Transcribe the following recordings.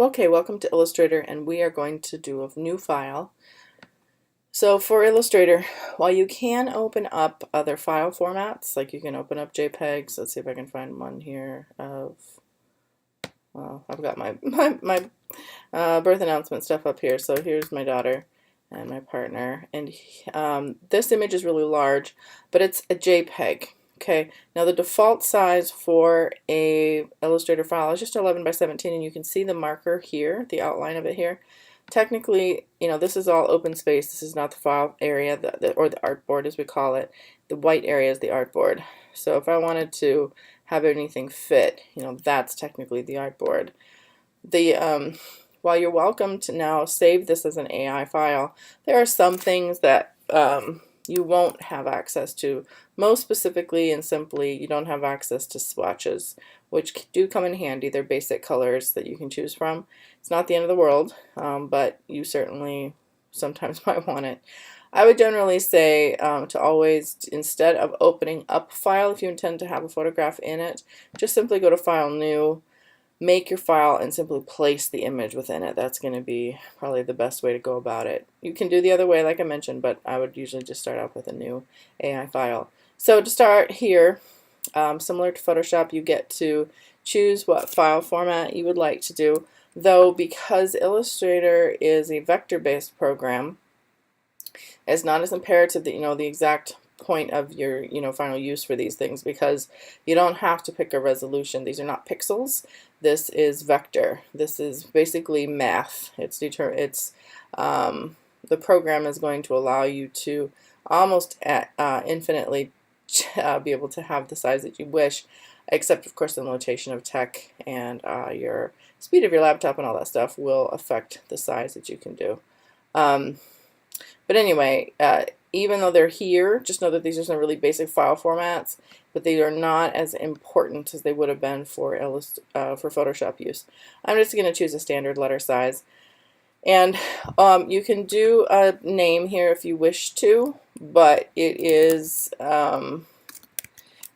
Okay, welcome to Illustrator, and we are going to do a new file. So for Illustrator, while you can open up other file formats, like you can open up JPEGs, let's see if I can find one here of, well, I've got my birth announcement stuff up here. So here's my daughter and my partner, and this image is really large, but it's a JPEG. Okay, now the default size for a Illustrator file is just 11 by 17, and you can see the marker here, the outline of it here. Technically, this is all open space. This is not the file area, or the artboard as we call it. The white area is the artboard. So if I wanted to have anything fit, that's technically the artboard. While you're welcome to now save this as an AI file, there are some things that you won't have access to. Most specifically and simply, you don't have access to swatches, which do come in handy. They're basic colors that you can choose from. It's not the end of the world, but you certainly sometimes might want it. I would generally say to always, instead of opening up a file, if you intend to have a photograph in it, just simply go to File, New, make your file, and simply place the image within it. That's going to be probably the best way to go about it. You can do the other way like I mentioned, but I would usually just start out with a new AI file. So to start here, similar to Photoshop, you get to choose what file format you would like to do, though because Illustrator is a vector-based program, it's not as imperative that you know the exact point of your final use for these things, because you don't have to pick a resolution. These are not pixels. This is vector. This is basically math. The program is going to allow you to almost infinitely be able to have the size that you wish, except of course the limitation of tech and your speed of your laptop and all that stuff will affect the size that you can do. But anyway, even though they're here, just know that these are some really basic file formats, but they are not as important as they would have been for Photoshop use. I'm just going to choose a standard letter size. And you can do a name here if you wish to, but it's not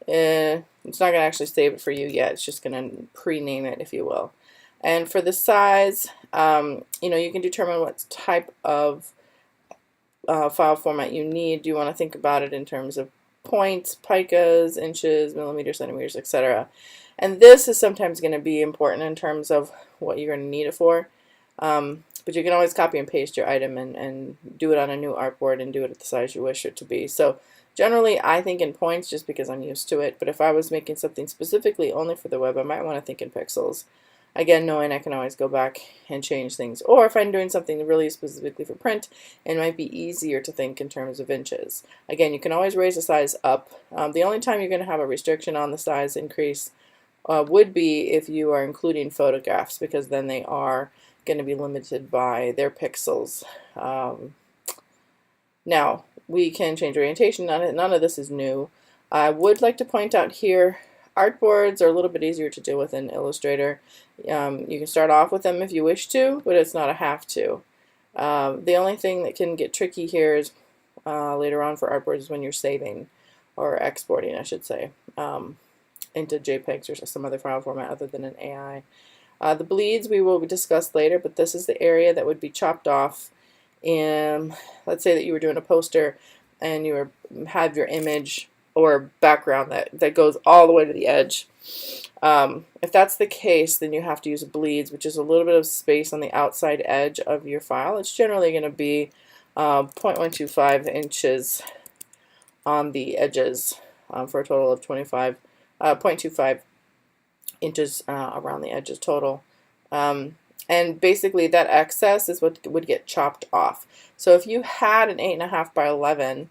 going to actually save it for you yet. It's just going to pre-name it, if you will. And for the size, you can determine what type of file format you need. You want to think about it in terms of points, picas, inches, millimeters, centimeters, etc. And this is sometimes going to be important in terms of what you're going to need it for. But you can always copy and paste your item and do it on a new artboard and do it at the size you wish it to be. So generally I think in points just because I'm used to it, but if I was making something specifically only for the web, I might want to think in pixels. Again, knowing I can always go back and change things. Or if I'm doing something really specifically for print, it might be easier to think in terms of inches. Again, you can always raise the size up. The only time you're going to have a restriction on the size increase would be if you are including photographs, because then they are going to be limited by their pixels. Now, we can change orientation on it. None of this is new. I would like to point out here, artboards are a little bit easier to deal with in Illustrator. You can start off with them if you wish to, but it's not a have to. The only thing that can get tricky here is later on for artboards is when you're saving, or exporting I should say, into JPEGs or some other file format other than an AI. The bleeds we will discuss later, but this is the area that would be chopped off. And let's say that you were doing a poster and you had your image or background that goes all the way to the edge. If that's the case, then you have to use bleeds, which is a little bit of space on the outside edge of your file. It's generally going to be 0.125 inches on the edges for a total of 0.25 inches around the edges total. And basically that excess is what would get chopped off. So if you had an 8.5 by 11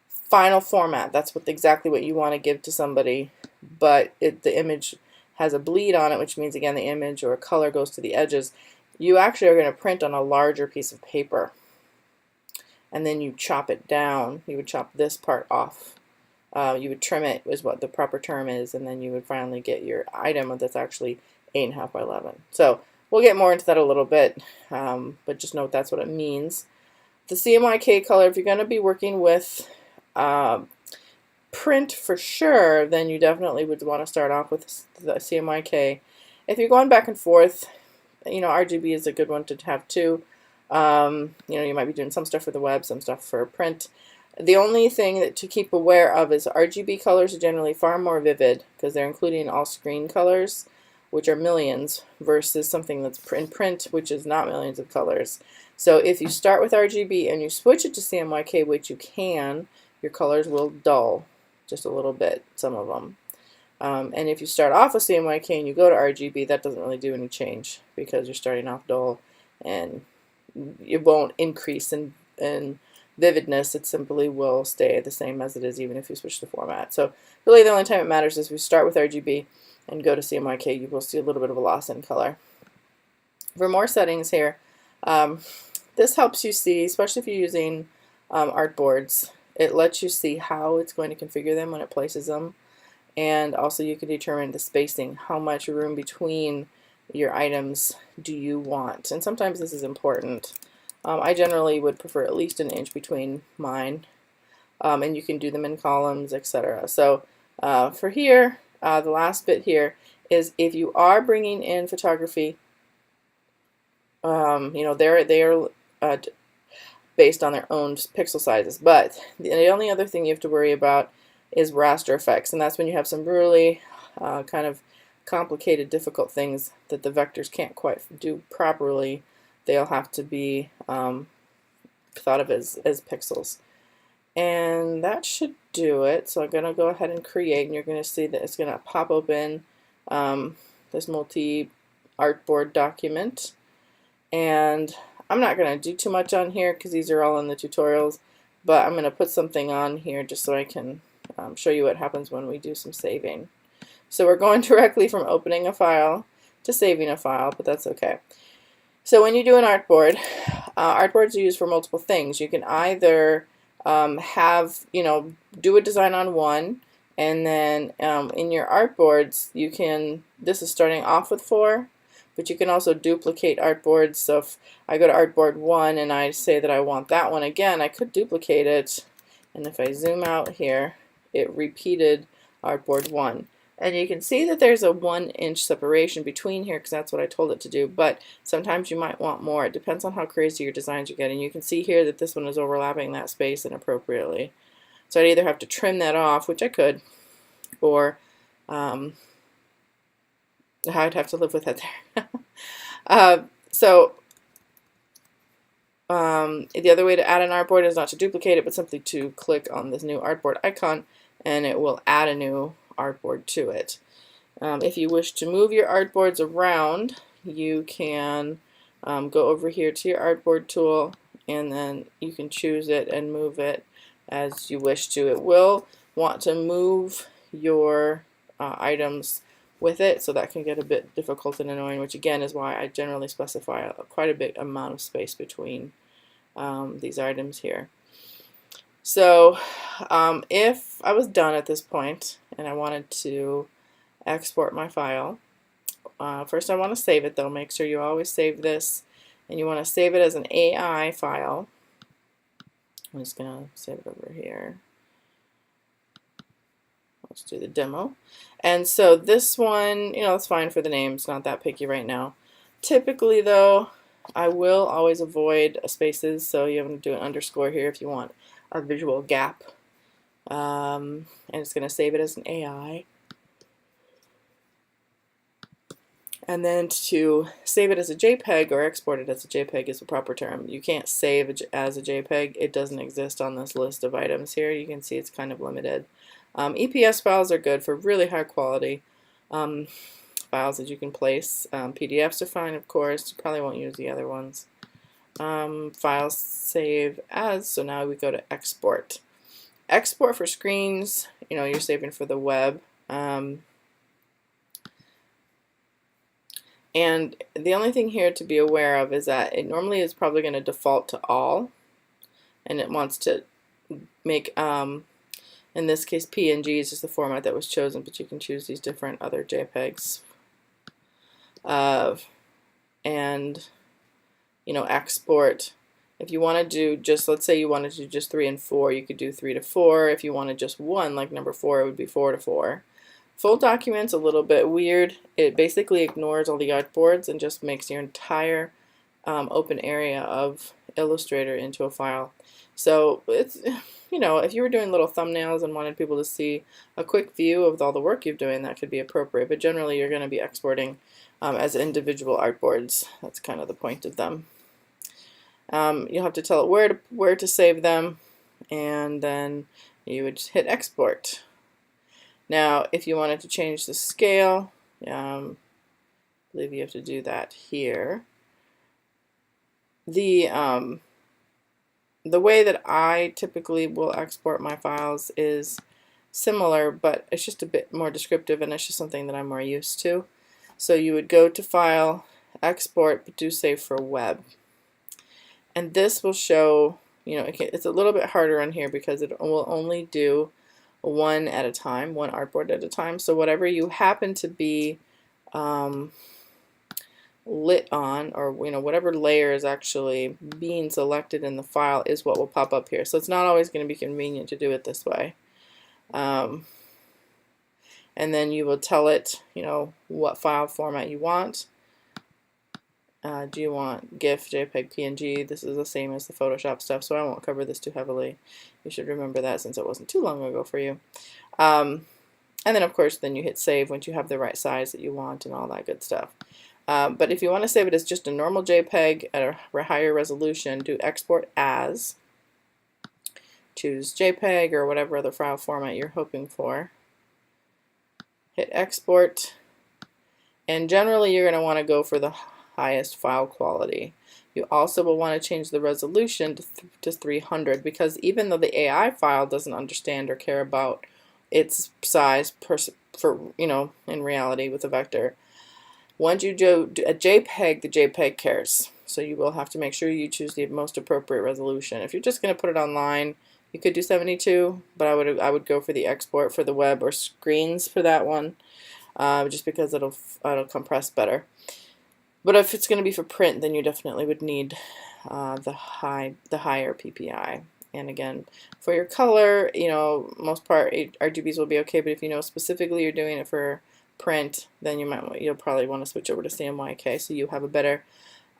final format, that's exactly what you want to give to somebody, but the image has a bleed on it, which means again the image or color goes to the edges. You actually are going to print on a larger piece of paper, and then you chop it down. You would chop this part off. You would trim it, is what the proper term is, and then you would finally get your item that's actually 8.5 by 11. So we'll get more into that a little bit, but just note that's what it means. The CMYK color, if you're going to be working with print for sure, then you definitely would want to start off with the CMYK. If you're going back and forth, you know, RGB is a good one to have too. You know, you might be doing some stuff for the web, some stuff for print. The only thing that to keep aware of is RGB colors are generally far more vivid because they're including all screen colors, which are millions, versus something that's in print, which is not millions of colors. So if you start with RGB and you switch it to CMYK, which you can, your colors will dull just a little bit, some of them. And if you start off with CMYK and you go to RGB, that doesn't really do any change because you're starting off dull and it won't increase in vividness. It simply will stay the same as it is even if you switch the format. So really the only time it matters is if you start with RGB and go to CMYK, you will see a little bit of a loss in color. For more settings here, this helps you see, especially if you're using artboards, it lets you see how it's going to configure them when it places them. And also you can determine the spacing, how much room between your items do you want. And sometimes this is important. I generally would prefer at least an inch between mine. And you can do them in columns, etc. So for here, the last bit here is if you are bringing in photography, you know, they're based on their own pixel sizes. But the only other thing you have to worry about is raster effects, and that's when you have some really kind of complicated, difficult things that the vectors can't quite do properly. They'll have to be thought of as pixels. And that should do it. So I'm going to go ahead and create, and you're going to see that it's going to pop open this multi-artboard document. And I'm not going to do too much on here because these are all in the tutorials, but I'm going to put something on here just so I can show you what happens when we do some saving. So we're going directly from opening a file to saving a file, but that's okay. So when you do an artboard, artboards are used for multiple things. You can either have, you know, do a design on one, and then in your artboards you can, this is starting off with 4, but you can also duplicate artboards. So if I go to artboard 1 and I say that I want that one again, I could duplicate it, and if I zoom out here, it repeated artboard 1. And you can see that there's a 1-inch separation between here because that's what I told it to do, but sometimes you might want more. It depends on how crazy your designs are getting. You can see here that this one is overlapping that space inappropriately. So I'd either have to trim that off, which I could, or I'd have to live with it there. The other way to add an artboard is not to duplicate it, but simply to click on this new artboard icon, and it will add a new artboard to it. If you wish to move your artboards around, you can go over here to your artboard tool, and then you can choose it and move it as you wish to. It will want to move your items with it, so that can get a bit difficult and annoying, which again is why I generally specify quite a bit amount of space between these items here. So if I was done at this point and I wanted to export my file, first I want to save it though. Make sure you always save this, and you want to save it as an AI file. I'm just going to save it over here. Let's do the demo. And so this one, you know, it's fine for the name. It's not that picky right now. Typically though, I will always avoid spaces, so you have to do an underscore here if you want a visual gap. And it's going to save it as an AI. And then to save it as a JPEG or export it as a JPEG is the proper term. You can't save it as a JPEG. It doesn't exist on this list of items here. You can see it's kind of limited. EPS files are good for really high quality files that you can place. PDFs are fine, of course. You probably won't use the other ones. Files save as, so now we go to export. Export for screens, you know, you're saving for the web. And the only thing here to be aware of is that it normally is probably going to default to all, and it wants to make, in this case, PNG is just the format that was chosen, but you can choose these different other JPEGs. And, you know, export. If you want to do just, let's say you wanted to do just 3 and 4, you could do 3 to 4. If you wanted just 1, like number 4, it would be 4 to 4. Full document's a little bit weird. It basically ignores all the artboards and just makes your entire open area of Illustrator into a file. So it's, you know, if you were doing little thumbnails and wanted people to see a quick view of all the work you're doing, that could be appropriate. But generally, you're going to be exporting as individual artboards. That's kind of the point of them. You'll have to tell it where to save them, and then you would hit export. Now, if you wanted to change the scale, I believe you have to do that here. The way that I typically will export my files is similar, but it's just a bit more descriptive, and it's just something that I'm more used to. So you would go to File, Export, but do save for Web. And this will show, you know, it's a little bit harder on here because it will only do one at a time, one artboard at a time. So whatever you happen to be lit on, or you know, whatever layer is actually being selected in the file is what will pop up here. So it's not always going to be convenient to do it this way. And then you will tell it, you know, what file format you want. Do you want GIF, JPEG, PNG? This is the same as the Photoshop stuff, so I won't cover this too heavily. You should remember that since it wasn't too long ago for you. And then, of course, then you hit save once you have the right size that you want and all that good stuff. But if you want to save it as just a normal JPEG at a higher resolution, do export as. Choose JPEG or whatever other file format you're hoping for. Hit export. And generally, you're going to want to go for the highest file quality. You also will want to change the resolution to 300, because even though the AI file doesn't understand or care about its size for you know, in reality with a vector, once you do a JPEG, the JPEG cares. So you will have to make sure you choose the most appropriate resolution. If you're just going to put it online, you could do 72, but I would go for the export for the web or screens for that one, just because it'll compress better. But if it's going to be for print, then you definitely would need the higher PPI. And again, for your color, you know, most part RGBs will be okay. But if you know specifically you're doing it for print, then you'll probably want to switch over to CMYK so you have a better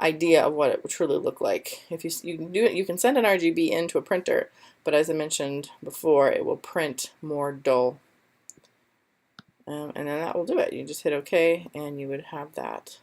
idea of what it would truly look like. If you can do it, you can send an RGB into a printer, but as I mentioned before, it will print more dull. And then that will do it. You just hit OK, and you would have that.